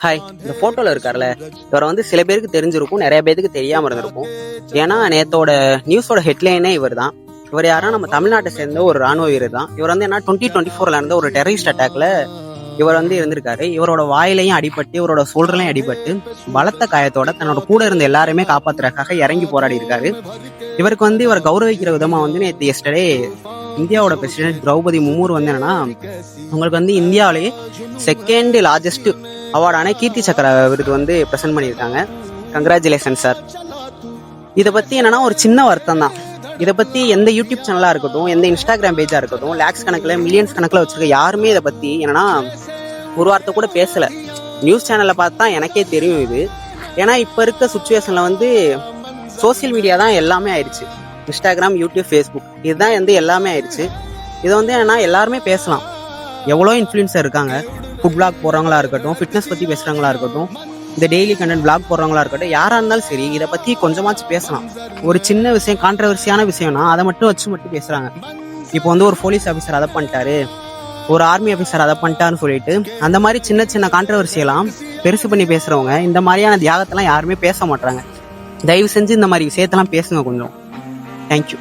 Hi, இந்த போட்டோல இருக்கார்ல, இவரை வந்து சில பேருக்கு தெரிஞ்சிருக்கும், நிறைய பேருக்கு தெரியாம இருந்திருக்கும். ஏன்னா நேத்தோட நியூஸோட ஹெட்லைனே இவர் தான். இவர் யாரா நம்ம தமிழ்நாட்டை சேர்ந்த ஒரு ராணுவ வீரர் தான். இவர் வந்து என்ன 2024ல இருந்த ஒரு டெரரிஸ்ட் அட்டாக்ல இவர் வந்து இருந்திருக்காரு. இவரோட வாயிலையும் அடிபட்டு, இவரோட சோல்டர்லையும் அடிபட்டு, பலத்த காயத்தோட தன்னோட கூட இருந்த எல்லாருமே காப்பாத்துறதுக்காக இறங்கி போராடி இருக்காரு. இவருக்கு வந்து இவர் கௌரவிக்கிற விதமா வந்து நேற்று எஸ்டர்டே இந்தியாவோட பிரசிடென்ட் திரௌபதி முர்மு வந்து என்னன்னா, உங்களுக்கு வந்து இந்தியாவிலேயே செகண்ட் லார்ஜஸ்ட் அவார்டான கீர்த்தி சக்கர விருது வந்து ப்ரெசென்ட் பண்ணியிருக்காங்க. Congratulation sir. இதை பத்தி என்னன்னா ஒரு சின்ன வருத்தம் தான். இதை பத்தி எந்த யூடியூப் சேனலா இருக்கட்டும், எந்த இன்ஸ்டாகிராம் பேஜா இருக்கட்டும், லேக்ஸ் கணக்குல மில்லியன்ஸ் கணக்குல வச்சிருக்க யாருமே இதை பத்தி என்னன்னா ஒரு வார்த்தை கூட பேசல. நியூஸ் சேனல்ல பார்த்தா எனக்கே தெரியும் இது. ஏன்னா இப்ப இருக்க சுச்சுவேஷன்ல வந்து சோசியல் மீடியா தான் எல்லாமே ஆயிடுச்சு. இன்ஸ்டாகிராம், யூடியூப், ஃபேஸ்புக் இதுதான் வந்து எல்லாமே ஆயிடுச்சு. இதை வந்து என்னன்னா எல்லாருமே பேசலாம். எவ்வளோ இன்ஃப்ளூயன்சர் இருக்காங்க. ஃபுட் பிளாக் போடுறவங்களா இருக்கட்டும், ஃபிட்னஸ் பத்தி பேசுறவங்களா இருக்கட்டும், இந்த டெய்லி கண்டென்ட் பிளாக் போடுறவங்களா இருக்கட்டும், யாரா இருந்தாலும் சரி இதை பத்தி கொஞ்சமாச்சும் பேசலாம். ஒரு சின்ன விஷயம், கான்ட்ரவர்சியான விஷயம்னா அதை மட்டும் வச்சு பேசுறாங்க. இப்போ வந்து ஒரு போலீஸ் ஆஃபீஸர் அதை பண்ணிட்டாரு, ஒரு ஆர்மி ஆஃபீஸர் அதை பண்ணிட்டாருன்னு சொல்லிட்டு அந்த மாதிரி சின்ன சின்ன கான்ட்ரவர்சியெல்லாம் பெருசு பண்ணி பேசுறவங்க இந்த மாதிரியான தியாகத்தெல்லாம் யாருமே பேச மாட்டாங்க. தயவு செஞ்சு இந்த மாதிரி விஷயத்தெல்லாம் பேசுங்க கொஞ்சம். தேங்க்யூ.